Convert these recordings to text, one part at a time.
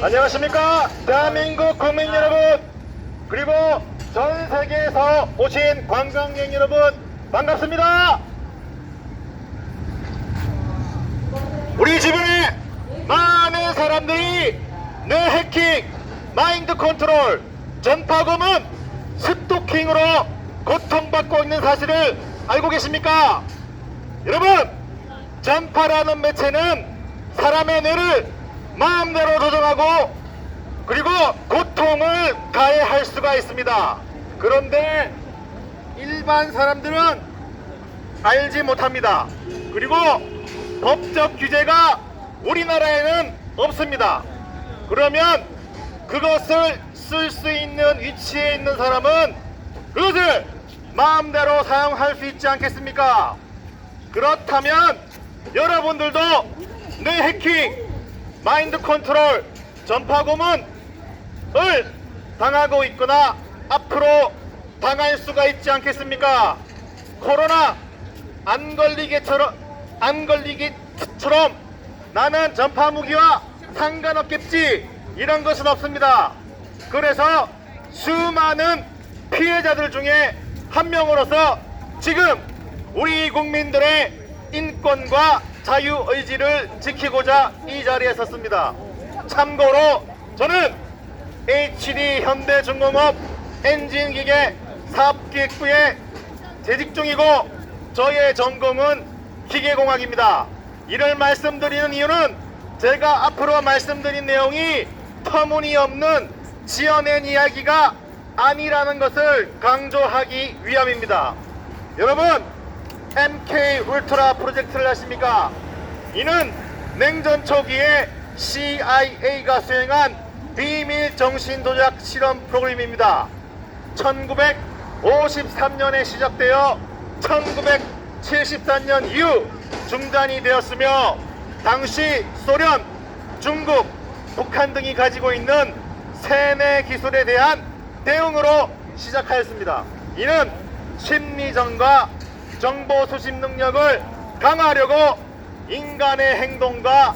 안녕하십니까 대한민국 국민 여러분, 그리고 전 세계에서 오신 관광객 여러분, 반갑습니다. 우리 주변에 많은 사람들이 뇌 해킹, 마인드 컨트롤, 전파 고문, 스토킹으로 고통받고 있는 사실을 알고 계십니까? 여러분, 전파라는 매체는 사람의 뇌를 마음대로 조정하고 그리고 고통을 가해할 수가 있습니다. 그런데 일반 사람들은 알지 못합니다. 그리고 법적 규제가 우리나라에는 없습니다. 그러면 그것을 쓸 수 있는 위치에 있는 사람은 그것을 마음대로 사용할 수 있지 않겠습니까? 그렇다면 여러분들도 뇌 해킹, 마인드 컨트롤, 전파 고문을 당하고 있거나 앞으로 당할 수가 있지 않겠습니까? 코로나 안 걸리기처럼 나는 전파 무기와 상관없겠지, 이런 것은 없습니다. 그래서 수많은 피해자들 중에 한 명으로서 지금 우리 국민들의 인권과 자유의지를 지키고자 이 자리에 섰습니다. 참고로 저는 HD 현대중공업 엔진기계 사업기획부에 재직 중이고 저의 전공은 기계공학입니다. 이를 말씀드리는 이유는 제가 앞으로 말씀드린 내용이 터무니없는 지어낸 이야기가 아니라는 것을 강조하기 위함입니다. 여러분, MK 울트라 프로젝트를 아십니까? 이는 냉전 초기에 CIA가 수행한 비밀 정신 조작 실험 프로그램입니다. 1953년에 시작되어 1974년 이후 중단이 되었으며 당시 소련, 중국, 북한 등이 가지고 있는 세뇌 기술에 대한 대응으로 시작하였습니다. 이는 심리전과 정보 수집 능력을 강화하려고 인간의 행동과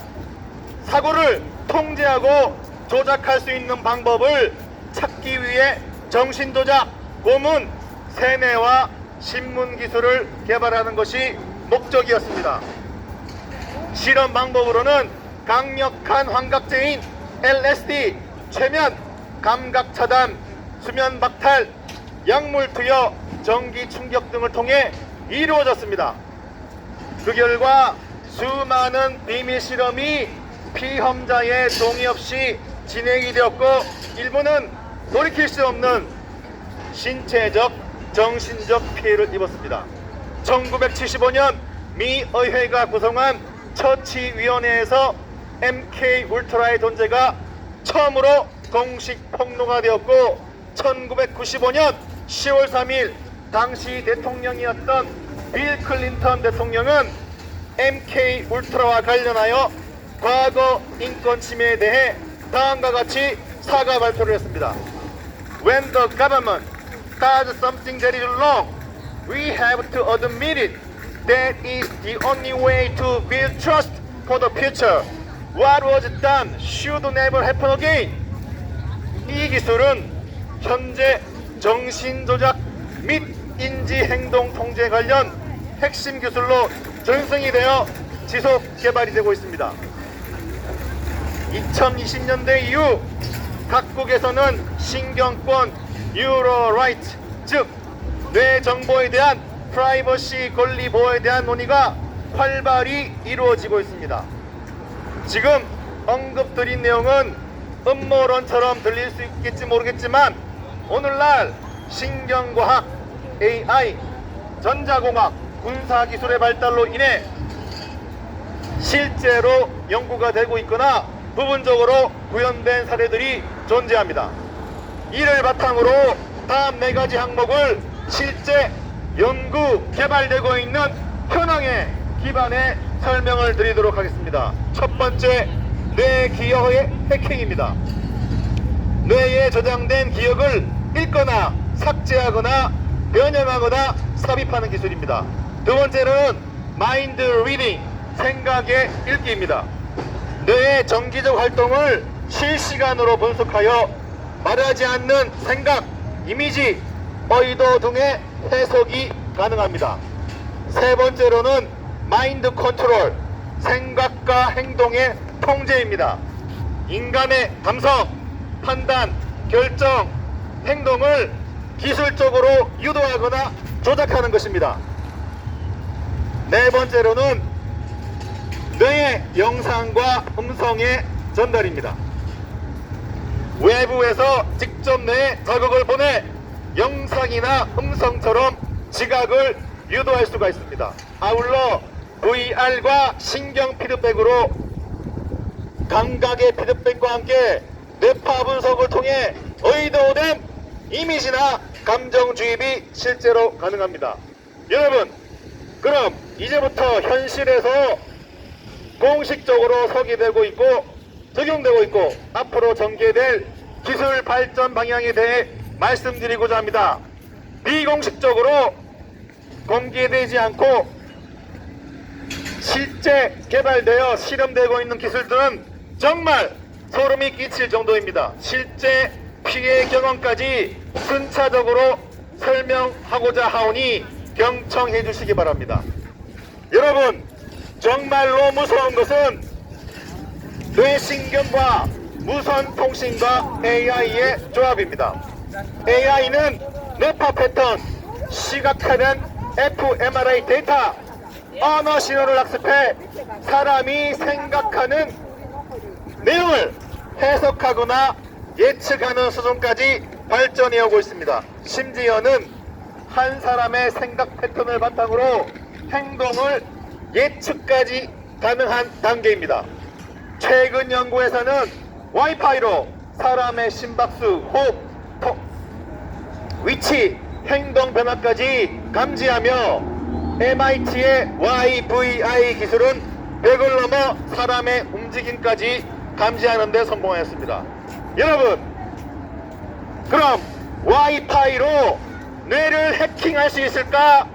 사고를 통제하고 조작할 수 있는 방법을 찾기 위해 정신조작, 고문, 세뇌와 신문 기술을 개발하는 것이 목적이었습니다. 실험 방법으로는 강력한 환각제인 LSD, 최면, 감각 차단, 수면 박탈, 약물 투여, 전기 충격 등을 통해 이루어졌습니다. 그 결과 수많은 비밀 실험이 피험자의 동의 없이 진행이 되었고 일부는 돌이킬 수 없는 신체적, 정신적 피해를 입었습니다. 1975년 미 의회가 구성한 처치위원회에서 MK 울트라의 존재가 처음으로 공식 폭로가 되었고 1995년 10월 3일 당시 대통령이었던 빌 클린턴 대통령은 MK 울트라와 관련하여 과거 인권 침해에 대해 다음과 같이 사과 발표를 했습니다. When the government does something that is wrong, we have to admit it. That is the only way to build trust for the future. What was done should never happen again. 이 기술은 현재 정신조작 및 인지행동 통제 관련 핵심 기술로 전승이 되어 지속 개발이 되고 있습니다. 2020년대 이후 각국에서는 신경권, 뉴로 라이트, 즉 뇌 정보에 대한 프라이버시 권리 보호에 대한 논의가 활발히 이루어지고 있습니다. 지금 언급드린 내용은 음모론처럼 들릴 수 있겠지 모르겠지만 오늘날 신경과학, AI, 전자공학, 군사기술의 발달로 인해 실제로 연구가 되고 있거나 부분적으로 구현된 사례들이 존재합니다. 이를 바탕으로 다음 4가지 항목을 실제 연구, 개발되고 있는 현황에 기반해 설명을 드리도록 하겠습니다. 첫 번째, 뇌 기억의 해킹입니다. 뇌에 저장된 기억을 읽거나 삭제하거나 변형하거나 삽입하는 기술입니다. 두 번째는 마인드 리딩, 생각의 읽기입니다. 뇌의 정기적 활동을 실시간으로 분석하여 말하지 않는 생각, 이미지, 의도 등의 해석이 가능합니다. 세 번째로는 마인드 컨트롤, 생각과 행동의 통제입니다. 인간의 감성, 판단, 결정, 행동을 기술적으로 유도하거나 조작하는 것입니다. 네 번째로는 뇌의 영상과 음성의 전달입니다. 외부에서 직접 뇌에 자극을 보내 영상이나 음성처럼 지각을 유도할 수가 있습니다. 아울러 VR과 신경 피드백으로 감각의 피드백과 함께 뇌파 분석을 통해 의도된 이미지나 감정 주입이 실제로 가능합니다. 여러분, 그럼 이제부터 현실에서 공식적으로 소개되고 있고 적용되고 있고 앞으로 전개될 기술 발전 방향에 대해 말씀드리고자 합니다. 비공식적으로 공개되지 않고 실제 개발되어 실험되고 있는 기술들은 정말 소름이 끼칠 정도입니다. 실제 피해 경험까지 순차적으로 설명하고자 하오니 경청해 주시기 바랍니다. 여러분, 정말로 무서운 것은 뇌신경과 무선통신과 AI의 조합입니다. AI는 뇌파 패턴, 시각하는 fMRI 데이터, 언어 신호를 학습해 사람이 생각하는 내용을 해석하거나 예측하는 수준까지 발전해 오고 있습니다. 심지어는 한 사람의 생각 패턴을 바탕으로 행동을 예측까지 가능한 단계입니다. 최근 연구에서는 와이파이로 사람의 심박수, 호흡, 위치, 행동 변화까지 감지하며 MIT의 YVI 기술은 100을 넘어 사람의 움직임까지 감지하는 데 성공하였습니다. 여러분, 그럼 와이파이로 뇌를 해킹할 수 있을까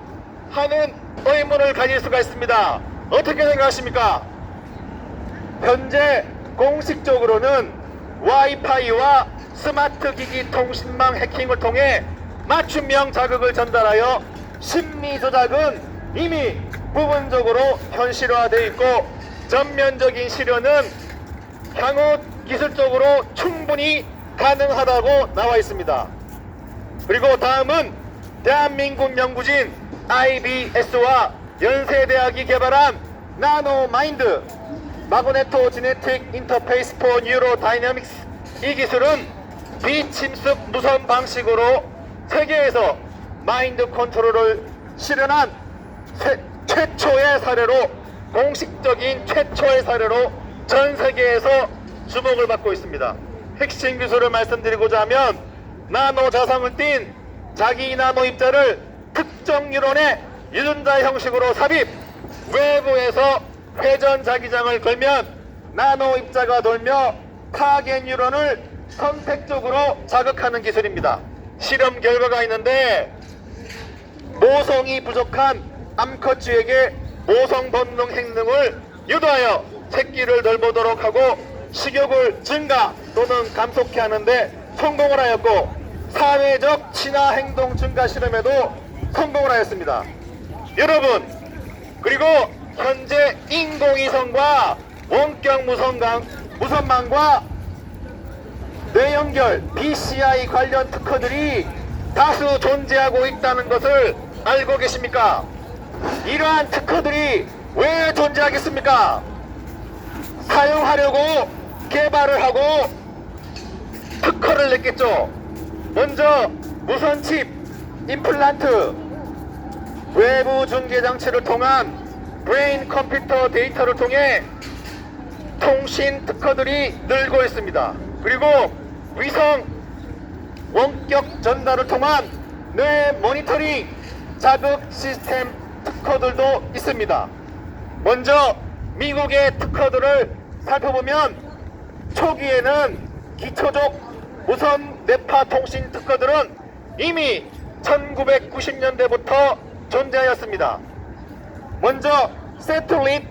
하는 의문을 가질 수가 있습니다. 어떻게 생각하십니까? 현재 공식적으로는 와이파이와 스마트 기기 통신망 해킹을 통해 맞춤형 자극을 전달하여 심리 조작은 이미 부분적으로 현실화되어 있고 전면적인 실현은 향후 기술적으로 충분히 가능하다고 나와 있습니다. 그리고 다음은 대한민국 연구진 IBS와 연세대학이 개발한 나노마인드 마그네토 지네틱 인터페이스 포 뉴로 다이내믹스. 이 기술은 비침습 무선 방식으로 세계에서 마인드 컨트롤을 실현한 최초의 사례로, 공식적인 최초의 사례로 전 세계에서 주목을 받고 있습니다. 핵심 기술을 말씀드리고자 하면 나노 자성을 띤 자기 나노 입자를 특정 뉴런의 유전자 형식으로 삽입, 외부에서 회전 자기장을 걸면 나노 입자가 돌며 타겟 뉴런을 선택적으로 자극하는 기술입니다. 실험 결과가 있는데 모성이 부족한 암컷쥐에게 모성 본능 행동을 유도하여 새끼를 덜보도록 하고 식욕을 증가 또는 감속케 하는데 성공을 하였고, 사회적 친화 행동 증가 실험에도 성공을 하였습니다. 여러분, 그리고 현재 인공위성과 원격 무선망과 뇌연결 BCI 관련 특허들이 다수 존재하고 있다는 것을 알고 계십니까? 이러한 특허들이 왜 존재하겠습니까? 사용하려고 개발을 하고 특허를 냈겠죠. 먼저 무선칩, 임플란트, 외부 중계 장치를 통한 브레인 컴퓨터 데이터를 통해 통신 특허들이 늘고 있습니다. 그리고 위성 원격 전달을 통한 뇌 모니터링 자극 시스템 특허들도 있습니다. 먼저 미국의 특허들을 살펴보면 초기에는 기초적 무선 뇌파 통신 특허들은 이미 1990년대부터 존재하였습니다. 먼저 Satellite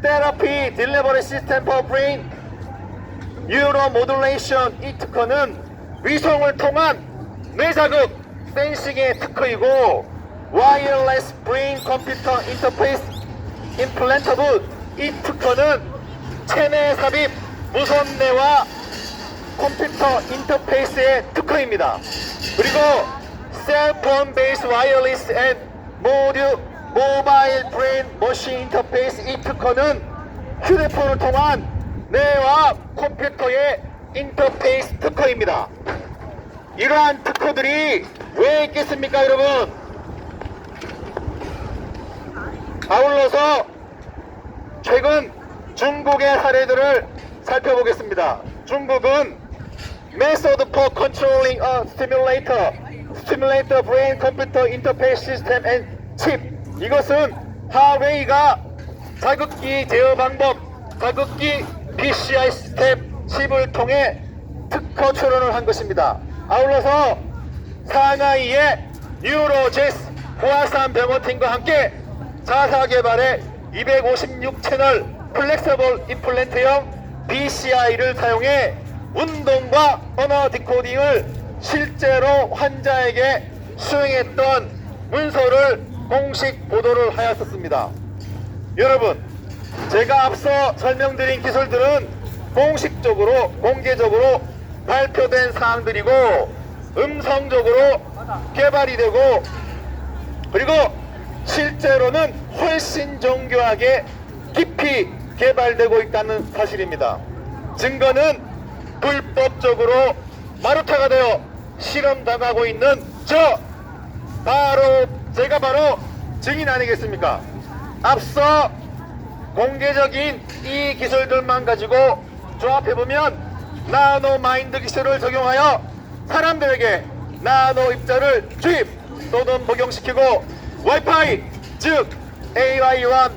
Therapy Delivery System for Brain 뉴로 모듈레이션 이 특허는 위성을 통한 뇌자극 센싱의 특허이고 와이어리스 브레인 컴퓨터 인터페이스 임플란터브 이 특허는 체내 삽입 무선 뇌와 컴퓨터 인터페이스의 특허입니다. 그리고 셀폰 베이스 와이어리스 앤 모바일 브레인 머신 인터페이스 이 특허는 휴대폰을 통한 뇌와 컴퓨터의 인터페이스 특허입니다. 이러한 특허들이 왜 있겠습니까, 여러분? 아울러서 최근 중국의 사례들을 살펴보겠습니다. 중국은 Method for Controlling a Stimulator Brain Computer Interface System and Chip. 이것은 하웨이가 자극기 제어 방법, 자극기 PCI 시스템 칩을 통해 특허 출원을 한 것입니다. 아울러서 상하이의 뉴로제스 호아산 병원팀과 함께 자사 개발의 256채널 플렉서블 임플란트형 BCI를 사용해 운동과 언어 디코딩을 실제로 환자에게 수행했던 문서를 공식 보도를 하였었습니다. 여러분, 제가 앞서 설명드린 기술들은 공식적으로 공개적으로 발표된 사항들이고 음성적으로 개발이 되고 그리고 실제로는 훨씬 정교하게 깊이 개발되고 있다는 사실입니다. 증거는 불법적으로 마루타가 되어 실험당하고 있는 제가 바로 증인 아니겠습니까? 앞서 공개적인 이 기술들만 가지고 조합해보면 나노 마인드 기술을 적용하여 사람들에게 나노 입자를 주입 또는 복용시키고 와이파이 즉 AI와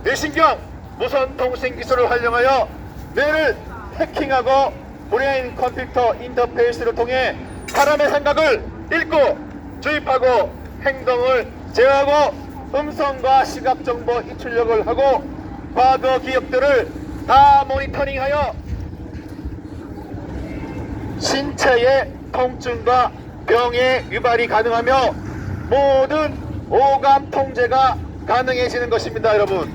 뇌신경 무선 통신 기술을 활용하여 뇌를 해킹하고 브레인 컴퓨터 인터페이스를 통해 사람의 생각을 읽고 주입하고 행동을 제어하고 음성과 시각 정보 입출력을 하고 과거 기억들을 다 모니터링하여 신체의 통증과 병의 유발이 가능하며 모든 오감 통제가 가능해지는 것입니다, 여러분.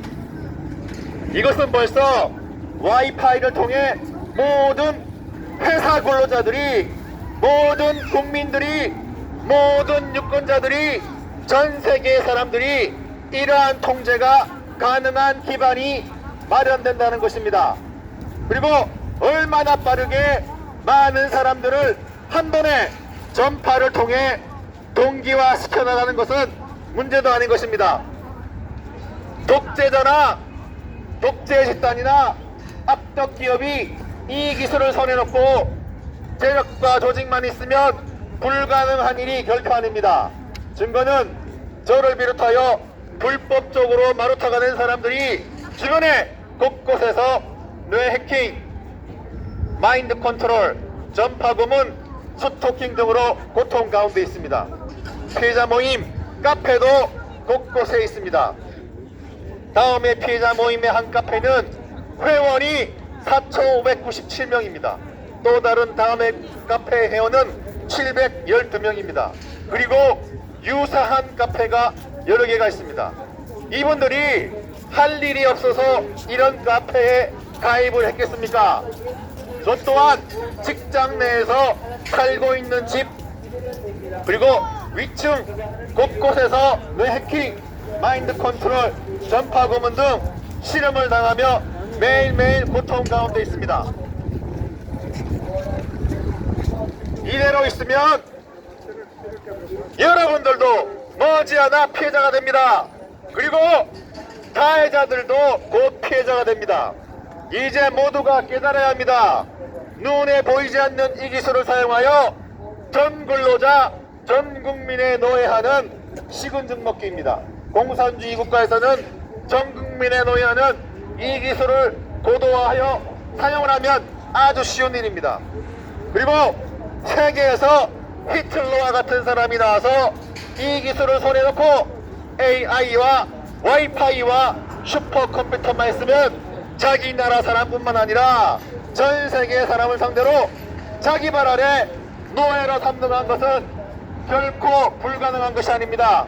이것은 벌써 와이파이를 통해 모든 회사 근로자들이, 모든 국민들이, 모든 유권자들이, 전 세계의 사람들이 이러한 통제가 가능한 기반이 마련된다는 것입니다. 그리고 얼마나 빠르게 많은 사람들을 한 번에 전파를 통해 동기화시켜 나가는 것은 문제도 아닌 것입니다. 독재자나 독재 집단이나 압력 기업이 이 기술을 손에 넣고 세력과 조직만 있으면 불가능한 일이 결코 아닙니다. 증거는 저를 비롯하여 불법적으로 마루타가 된 사람들이 주변에 곳곳에서 뇌 해킹, 마인드 컨트롤, 전파 고문, 스토킹 등으로 고통 가운데 있습니다. 피해자 모임, 카페도 곳곳에 있습니다. 다음에 피해자 모임의 한 카페는 회원이 4,597명입니다. 또 다른 다음에 카페 회원은 712명입니다. 그리고 유사한 카페가 여러 개가 있습니다. 이분들이 할 일이 없어서 이런 카페에 가입을 했겠습니까? 저 또한 직장 내에서 살고 있는 집 그리고 위층 곳곳에서 뇌 해킹, 마인드 컨트롤, 전파 고문 등 실험을 당하며 매일매일 고통 가운데 있습니다. 이대로 있으면 여러분들도 머지않아 피해자가 됩니다. 그리고 가해자들도 곧 피해자가 됩니다. 이제 모두가 깨달아야 합니다. 눈에 보이지 않는 이 기술을 사용하여 전 근로자, 전 국민의 노예하는 식은죽 먹기입니다. 공산주의 국가에서는 전 국민의 노예하는 이 기술을 고도화하여 사용을 하면 아주 쉬운 일입니다. 그리고 세계에서 히틀러와 같은 사람이 나와서 이 기술을 손에 넣고 AI와 와이파이와 슈퍼컴퓨터만 있으면 자기 나라 사람뿐만 아니라 전 세계 사람을 상대로 자기 발 아래 노예로 삼는 것은 결코 불가능한 것이 아닙니다.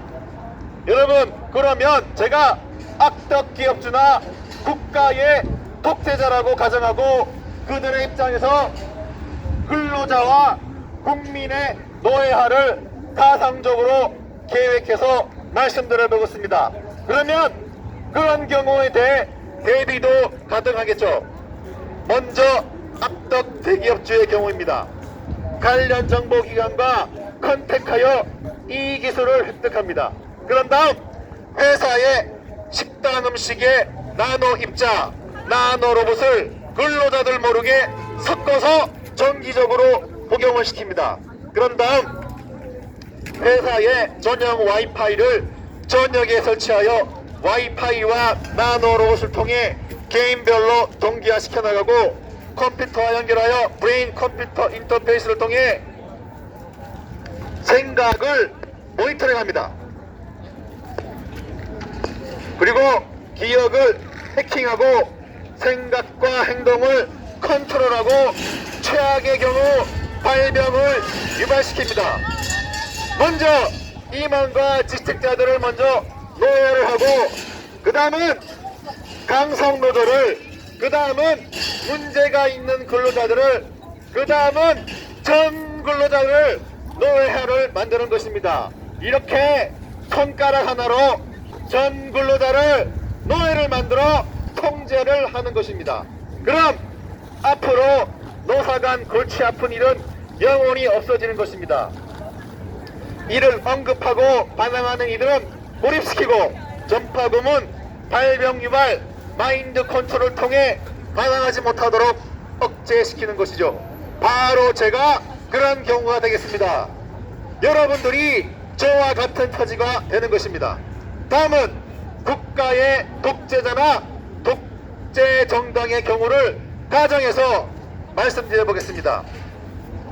여러분, 그러면 제가 악덕 기업주나 국가의 독재자라고 가정하고 그들의 입장에서 근로자와 국민의 노예화를 가상적으로 계획해서 말씀드려 보겠습니다. 그러면 그런 경우에 대해 대비도 가능하겠죠. 먼저 악덕 대기업주의 경우입니다. 관련 정보기관과 컨택하여 이 기술을 획득합니다. 그런 다음 회사의 식당 음식에 나노 입자, 나노 로봇을 근로자들 모르게 섞어서 정기적으로 복용을 시킵니다. 그런 다음 회사의 전용 와이파이를 전역에 설치하여 와이파이와 나노 로봇을 통해 개인별로 동기화시켜 나가고 컴퓨터와 연결하여 브레인 컴퓨터 인터페이스를 통해 생각을 모니터링합니다. 그리고 기억을 해킹하고 생각과 행동을 컨트롤하고 최악의 경우 발병을 유발시킵니다. 먼저 임원과 직책자들을 먼저 노예를 하고 그 다음은 강성노조를, 그 다음은 문제가 있는 근로자들을, 그 다음은 전 근로자를 노예화를 만드는 것입니다. 이렇게 손가락 하나로 전 근로자를 노예를 만들어 통제를 하는 것입니다. 그럼 앞으로 노사 간 골치 아픈 일은 영원히 없어지는 것입니다. 이를 언급하고 반항하는 이들은 몰입시키고 전파부문 발병 유발 마인드 컨트롤을 통해 반항하지 못하도록 억제시키는 것이죠. 바로 제가 그런 경우가 되겠습니다. 여러분들이 저와 같은 처지가 되는 것입니다. 다음은 국가의 독재자나 독재 정당의 경우를 가정해서 말씀드려 보겠습니다.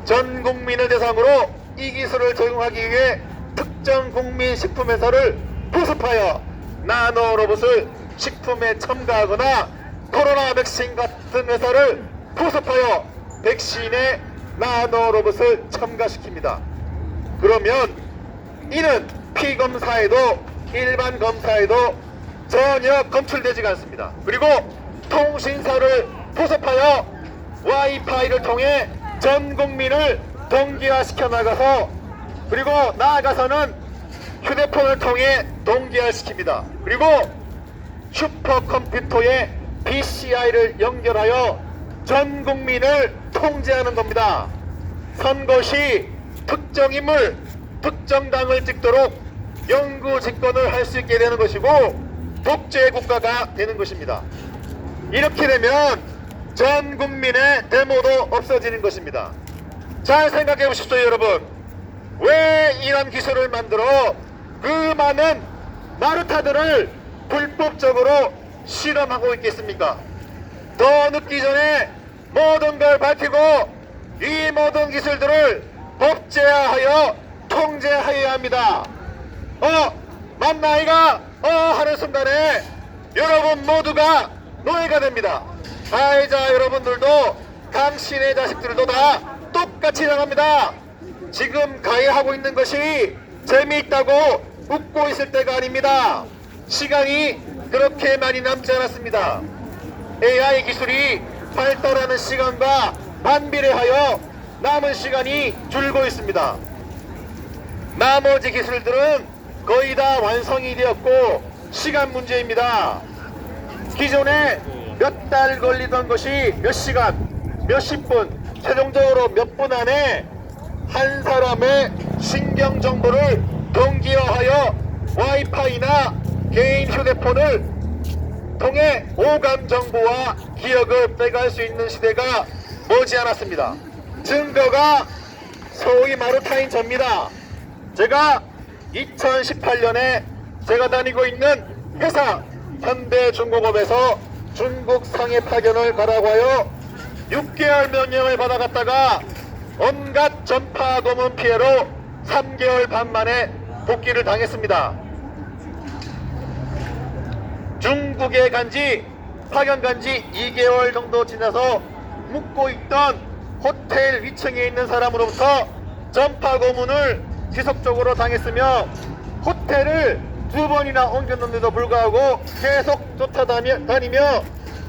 전 국민을 대상으로 이 기술을 적용하기 위해 특정 국민 식품회사를 포섭하여 나노 로봇을 식품에 첨가하거나 코로나 백신 같은 회사를 포섭하여 백신에 나노 로봇을 첨가시킵니다. 그러면 이는 피검사에도 일반 검사에도 전혀 검출되지가 않습니다. 그리고 통신사를 포섭하여 와이파이를 통해 전 국민을 동기화시켜 나가서 그리고 나아가서는 휴대폰을 통해 동기화시킵니다. 그리고 슈퍼컴퓨터에 PCI를 연결하여 전 국민을 통제하는 겁니다. 선거 시 특정 인물, 특정 당을 찍도록 영구 집권을 할 수 있게 되는 것이고 독재 국가가 되는 것입니다. 이렇게 되면 전 국민의 데모도 없어지는 것입니다. 잘 생각해 보십시오, 여러분. 왜 이런 기술을 만들어 그 많은 마르타들을 불법적으로 실험하고 있겠습니까? 더 늦기 전에 모든 걸 밝히고 이 모든 기술들을 법제화하여 통제하여야 합니다. 맞나이가 하는 순간에 여러분 모두가 노예가 됩니다. 가해자 여러분들도 당신의 자식들도 다 똑같이 당합니다. 지금 가해하고 있는 것이 재미있다고 웃고 있을 때가 아닙니다. 시간이 그렇게 많이 남지 않았습니다. AI 기술이 발달하는 시간과 반비례하여 남은 시간이 줄고 있습니다. 나머지 기술들은 거의 다 완성이 되었고 시간 문제입니다. 기존에 몇 달 걸리던 것이 몇 시간, 몇십 분, 최종적으로 몇 분 안에 한 사람의 신경 정보를 동기화하여 와이파이나 개인 휴대폰을 통해 오감 정보와 기억을 빼갈 수 있는 시대가 머지않았습니다. 증거가 소위 마루타인 접니다. 제가 2018년에 제가 다니고 있는 회사 현대중공업에서 중국 상해 파견을 가라고 하여 6개월 명령을 받아갔다가 온갖 전파 고문 피해로 3개월 반 만에 복귀를 당했습니다. 중국에 간지 파견 간지 2개월 정도 지나서 묵고 있던 호텔 위층에 있는 사람으로부터 전파 고문을 지속적으로 당했으며 호텔을 2번이나 옮겼는데도 불구하고 계속 쫓아다니며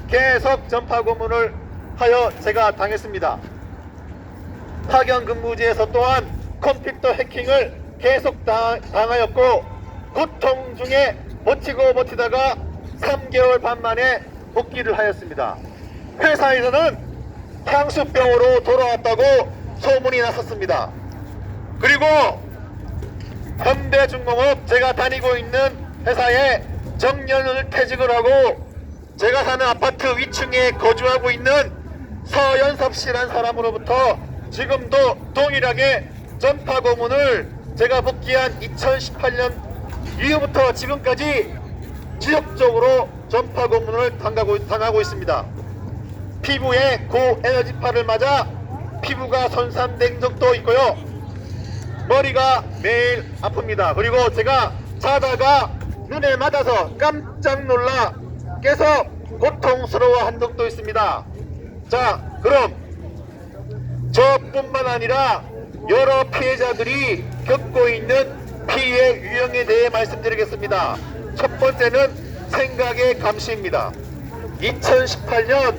계속 전파 고문을 하여 제가 당했습니다. 파견 근무지에서 또한 컴퓨터 해킹을 계속 당하였고 고통 중에 버티다가 3개월 반 만에 복귀를 하였습니다. 회사에서는 향수병으로 돌아왔다고 소문이 났었습니다. 그리고 현대중공업 제가 다니고 있는 회사에 정년을 퇴직을 하고 제가 사는 아파트 위층에 거주하고 있는 서연섭 씨라는 사람으로부터 지금도 동일하게 전파 고문을 제가 복귀한 2018년 이후부터 지금까지 지속적으로 전파 고문을 당하고 있습니다. 피부에 고에너지파를 맞아 피부가 손상된 적도 있고요. 머리가 매일 아픕니다. 그리고 제가 자다가 눈에 맞아서 깜짝 놀라 깨서 고통스러워한 적도 있습니다. 자, 그럼 저뿐만 아니라 여러 피해자들이 겪고 있는 피해 유형에 대해 말씀드리겠습니다. 첫 번째는 생각의 감시입니다. 2018년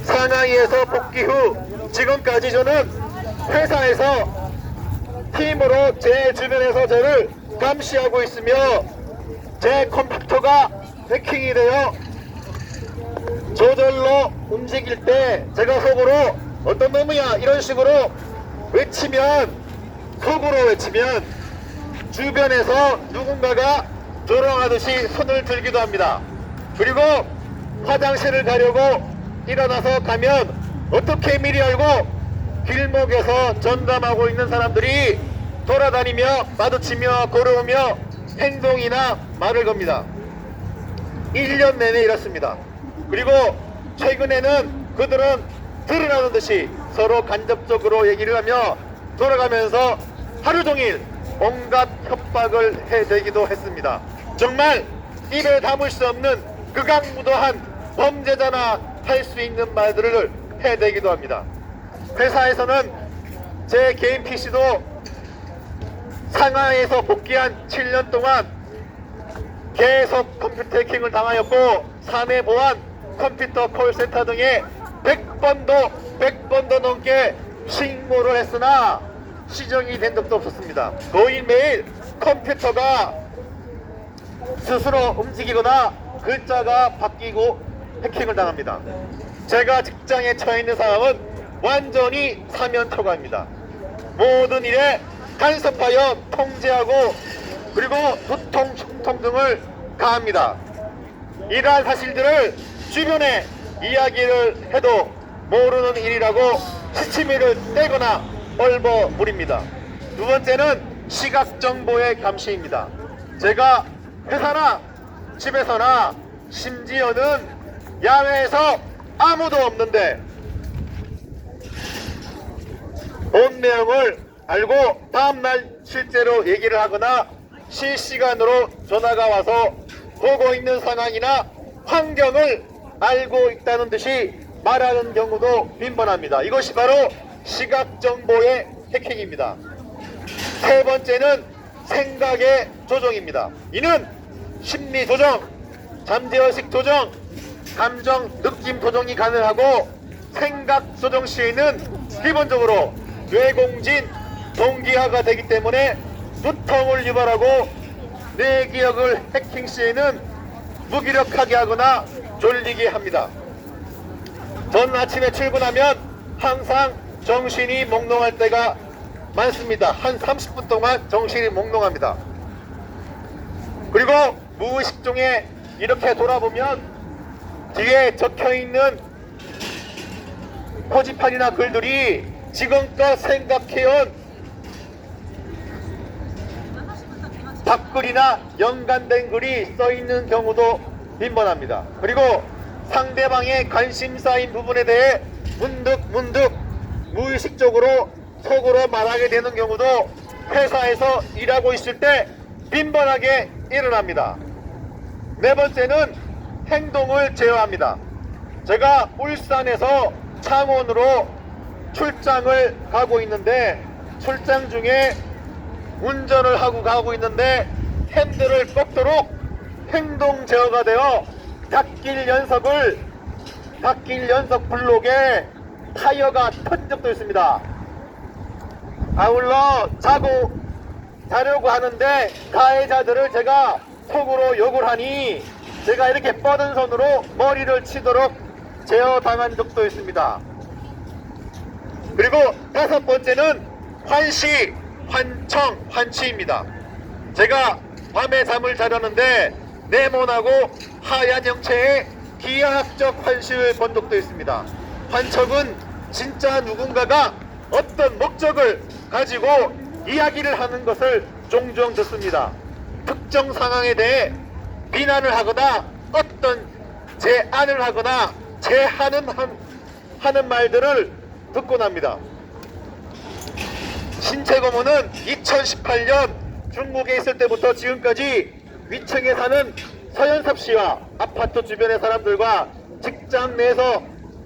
상하이에서 복귀 후 지금까지 저는 회사에서 팀으로 제 주변에서 저를 감시하고 있으며 제 컴퓨터가 해킹이 되어 저절로 움직일 때 제가 속으로 어떤 놈이야 이런 식으로 속으로 외치면 주변에서 누군가가 조롱하듯이 손을 들기도 합니다. 그리고 화장실을 가려고 일어나서 가면 어떻게 미리 알고 길목에서 전담하고 있는 사람들이 돌아다니며 마주치며 걸어오며 행동이나 말을 겁니다. 1년 내내 이렇습니다. 그리고 최근에는 그들은 드러나는 듯이 서로 간접적으로 얘기를 하며 돌아가면서 하루 종일 온갖 협박을 해대기도 했습니다. 정말 입에 담을 수 없는 극악무도한 범죄자나 할 수 있는 말들을 해대기도 합니다. 회사에서는 제 개인 PC도 상하이에서 복귀한 7년 동안 계속 컴퓨터 해킹을 당하였고 사내 보안, 컴퓨터 콜센터 등에 100번도 넘게 신고를 했으나 시정이 된 적도 없었습니다. 거의 매일 컴퓨터가 스스로 움직이거나 글자가 바뀌고 해킹을 당합니다. 제가 직장에 처해 있는 상황은 완전히 사면 초과입니다. 모든 일에 간섭하여 통제하고 그리고 두통, 충통 등을 가합니다. 이러한 사실들을 주변에 이야기를 해도 모르는 일이라고 시치미를 떼거나 얼버무립니다. 두 번째는 시각정보의 감시입니다. 제가 회사나 집에서나 심지어는 야외에서 아무도 없는데 본 내용을 알고 다음날 실제로 얘기를 하거나 실시간으로 전화가 와서 보고 있는 상황이나 환경을 알고 있다는 듯이 말하는 경우도 빈번합니다. 이것이 바로 시각정보의 해킹입니다. 세 번째는 생각의 조정입니다. 이는 심리 조정, 잠재의식 조정, 감정, 느낌 조정이 가능하고 생각 조정 시에는 기본적으로 뇌공진, 동기화가 되기 때문에 두통을 유발하고 뇌 기억을 해킹 시에는 무기력하게 하거나 졸리게 합니다. 전 아침에 출근하면 항상 정신이 몽롱할 때가 많습니다. 한 30분 동안 정신이 몽롱합니다. 그리고 무의식 중에 이렇게 돌아보면 뒤에 적혀있는 표지판이나 글들이 지금껏 생각해온 답글이나 연관된 글이 써있는 경우도 빈번합니다. 그리고 상대방의 관심사인 부분에 대해 문득 무의식적으로 속으로 말하게 되는 경우도 회사에서 일하고 있을 때 빈번하게 일어납니다. 네 번째는 행동을 제어합니다. 제가 울산에서 창원으로 출장을 가고 있는데, 출장 중에 운전을 하고 가고 있는데 핸들을 꺾도록 행동 제어가 되어 갓길 연석 블록에 타이어가 터진 적도 있습니다. 아울러 자려고 하는데 가해자들을 제가 속으로 욕을 하니 제가 이렇게 뻗은 손으로 머리를 치도록 제어당한 적도 있습니다. 그리고 다섯 번째는 환치입니다. 제가 밤에 잠을 자려는데 네모나고 하얀 형체의 기하학적 환시를 본 적도 있습니다. 환척은 진짜 누군가가 어떤 목적을 가지고 이야기를 하는 것을 종종 듣습니다. 특정 상황에 대해 비난을 하거나 어떤 제안을 하거나 하는 말들을 듣곤 합니다. 신체 고문은 2018년 중국에 있을 때부터 지금까지 위층에 사는 서현섭 씨와 아파트 주변의 사람들과 직장 내에서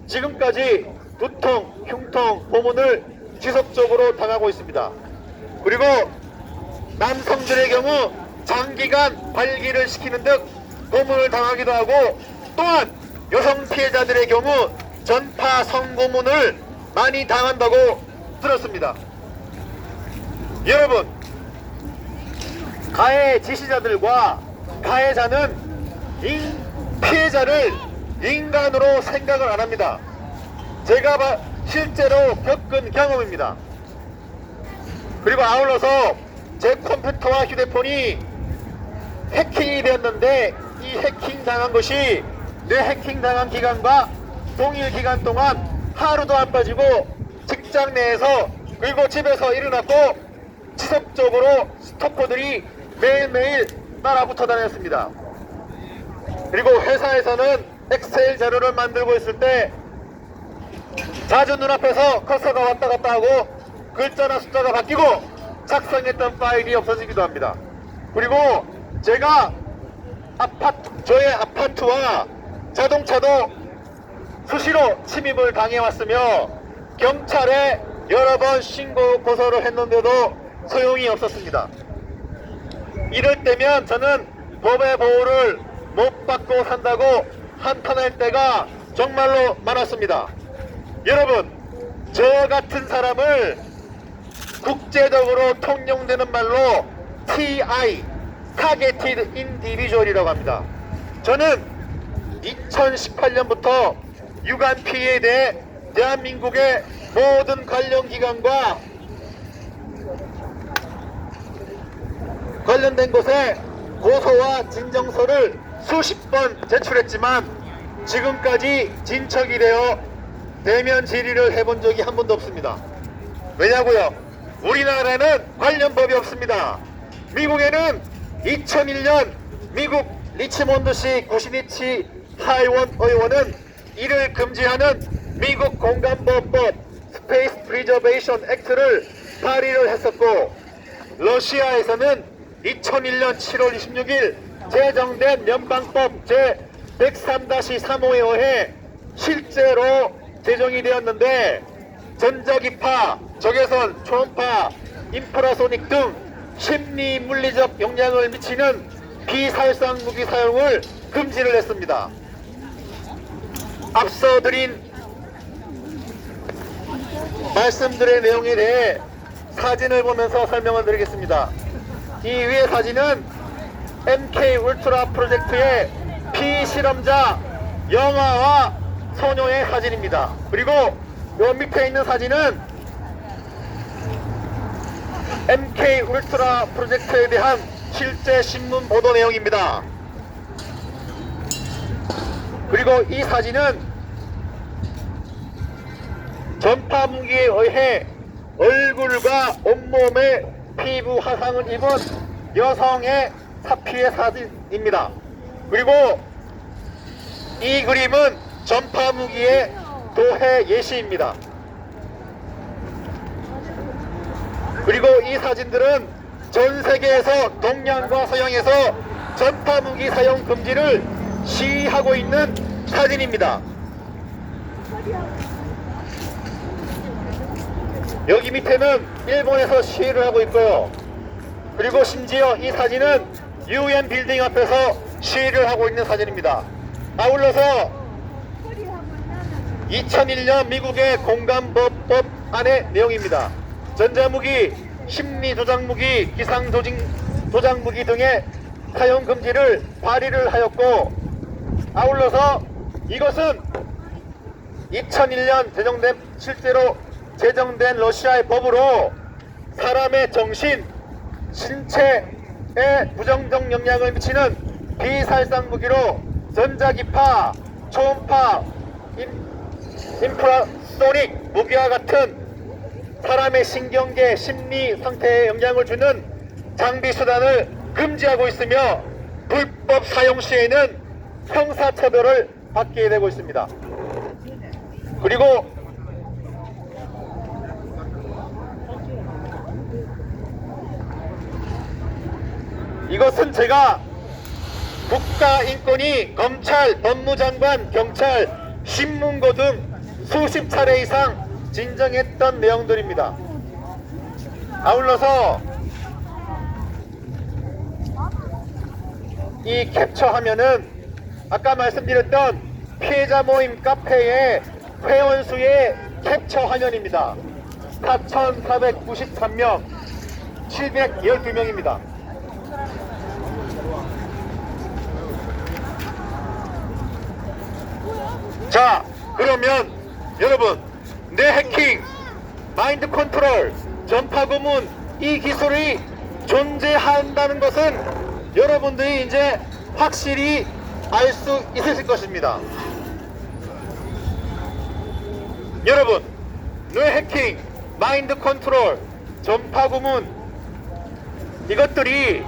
지금까지 두통, 흉통, 고문을 지속적으로 당하고 있습니다. 그리고 남성들의 경우 장기간 발기를 시키는 등 고문을 당하기도 하고, 또한 여성 피해자들의 경우 전파 성고문을 많이 당한다고 들었습니다. 여러분, 가해 지시자들과 가해자는 피해자를 인간으로 생각을 안 합니다. 제가 실제로 겪은 경험입니다. 그리고 아울러서 제 컴퓨터와 휴대폰이 해킹이 되었는데, 이 해킹 당한 것이 내 해킹 당한 기간과 동일 기간 동안 하루도 안 빠지고 직장 내에서 그리고 집에서 일어났고 지속적으로 스토커들이 매일매일 따라붙어 다녔습니다. 그리고 회사에서는 엑셀 자료를 만들고 있을 때 자주 눈앞에서 커서가 왔다 갔다 하고 글자나 숫자가 바뀌고 작성했던 파일이 없어지기도 합니다. 그리고 제가 저의 아파트와 자동차도 수시로 침입을 당해왔으며 경찰에 여러 번 신고 고소를 했는데도 소용이 없었습니다. 이럴 때면 저는 법의 보호를 못 받고 산다고 한탄할 때가 정말로 많았습니다. 여러분, 저 같은 사람을 국제적으로 통용되는 말로 TI, Targeted Individual이라고 합니다. 저는 2018년부터 유관 피해에 대해 대한민국의 모든 관련 기관과 관련된 곳에 고소와 진정서를 수십 번 제출했지만 지금까지 진척이 되어 대면 질의를 해본 적이 한 번도 없습니다. 왜냐고요? 우리나라는 관련 법이 없습니다. 미국에는 2001년 미국 리치몬드시 구시니치 하이원 의원은 이를 금지하는 미국 공간보호법 스페이스 프리저베이션 액트를 발의를 했었고, 러시아에서는 2001년 7월 26일 제정된 연방법 제103-3호에 의해 실제로 제정이 되었는데, 전자기파, 적외선, 초음파, 인프라소닉 등 심리 물리적 영향을 미치는 비살상 무기 사용을 금지를 했습니다. 앞서 드린 말씀드린 내용에 대해 사진을 보면서 설명을 드리겠습니다. 이 위의 사진은 MK 울트라 프로젝트의 피실험자 영아와 소녀의 사진입니다. 그리고 요 밑에 있는 사진은 MK 울트라 프로젝트에 대한 실제 신문 보도 내용입니다. 그리고 이 사진은 전파 무기에 의해 얼굴과 온몸에 피부 화상을 입은 여성의 사피의 사진입니다. 그리고 이 그림은 전파 무기의 도해 예시입니다. 그리고 이 사진들은 전 세계에서 동양과 서양에서 전파 무기 사용 금지를 시위하고 있는 사진입니다. 여기 밑에는 일본에서 시위를 하고 있고요. 그리고 심지어 이 사진은 UN 빌딩 앞에서 시위를 하고 있는 사진입니다. 아울러서 2001년 미국의 공감법 안의 내용입니다. 전자무기, 심리조작무기, 기상조작무기 등의 사용 금지를 발의를 하였고, 아울러서 이것은 2001년 실제로 제정된 러시아의 법으로 사람의 정신, 신체에 부정적 영향을 미치는 비살상 무기로 전자기파, 초음파, 인프라소닉 무기와 같은 사람의 신경계, 심리 상태에 영향을 주는 장비 수단을 금지하고 있으며 불법 사용 시에는 형사처벌을 받게 되고 있습니다. 그리고 이것은 제가 국가인권위, 검찰, 법무장관, 경찰, 신문고 등 수십 차례 이상 진정했던 내용들입니다. 아울러서 이 캡처 화면은 아까 말씀드렸던 피해자 모임 카페의 회원수의 캡처 화면입니다. 4,493명, 712명입니다. 자, 그러면 여러분, 뇌해킹, 마인드 컨트롤, 전파 고문, 이 기술이 존재한다는 것은 여러분들이 이제 확실히 알 수 있으실 것입니다. 여러분, 뇌해킹, 마인드 컨트롤, 전파 고문, 이것들이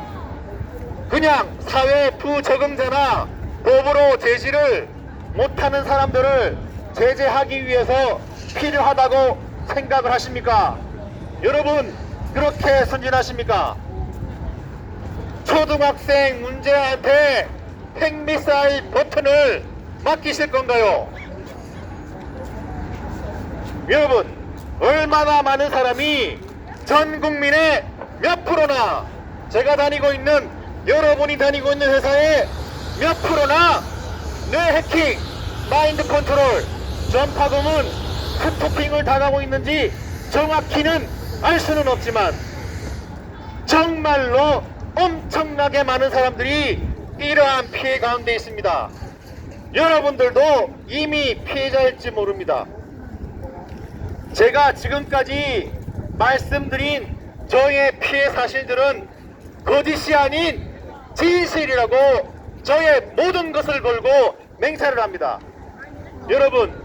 그냥 사회 부적응자나 법으로 제지를 못하는 사람들을 제재하기 위해서 필요하다고 생각을 하십니까? 여러분, 그렇게 순진하십니까? 초등학생 문제한테 핵미사일 버튼을 맡기실 건가요? 여러분, 얼마나 많은 사람이 전 국민의 몇 프로나, 제가 다니고 있는, 여러분이 다니고 있는 회사의 몇 프로나 뇌해킹, 마인드 컨트롤, 전파 고문, 스토킹을 당하고 있는지 정확히는 알 수는 없지만 정말로 엄청나게 많은 사람들이 이러한 피해 가운데 있습니다. 여러분들도 이미 피해자일지 모릅니다. 제가 지금까지 말씀드린 저의 피해 사실들은 거짓이 아닌 진실이라고 저의 모든 것을 걸고 맹세를 합니다. 여러분,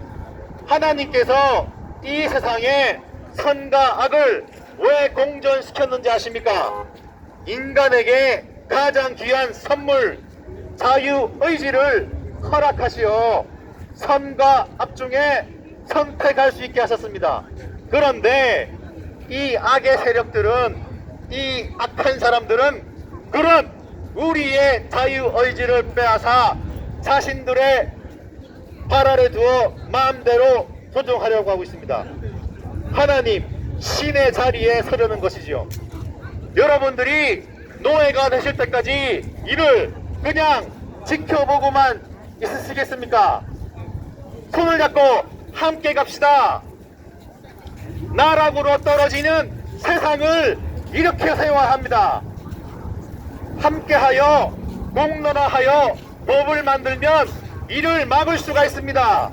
하나님께서 이 세상에 선과 악을 왜 공존시켰는지 아십니까? 인간에게 가장 귀한 선물, 자유의지를 허락하시어 선과 악 중에 선택할 수 있게 하셨습니다. 그런데 이 악의 세력들은, 이 악한 사람들은 그런 우리의 자유의지를 빼앗아 자신들의 발 아래 두어 마음대로 조종하려고 하고 있습니다. 하나님, 신의 자리에 서려는 것이지요. 여러분들이 노예가 되실 때까지 이를 그냥 지켜보고만 있으시겠습니까? 손을 잡고 함께 갑시다. 나락으로 떨어지는 세상을 이렇게 세워야 합니다. 함께하여 공론화하여 법을 만들면 이를 막을 수가 있습니다.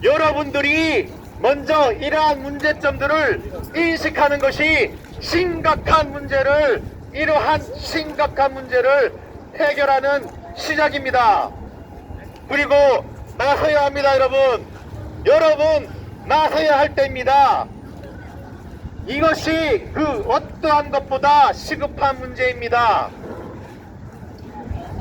여러분들이 먼저 이러한 문제점들을 인식하는 것이 심각한 문제를, 이러한 심각한 문제를 해결하는 시작입니다. 그리고 나서야 합니다. 여러분 나서야 할 때입니다. 이것이 그 어떠한 것보다 시급한 문제입니다.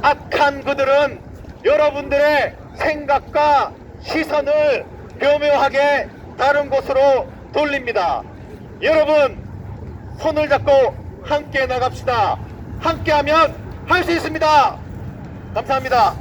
악한 그들은 여러분들의 생각과 시선을 교묘하게 다른 곳으로 돌립니다. 여러분, 손을 잡고 함께 나갑시다. 함께하면 할 수 있습니다. 감사합니다.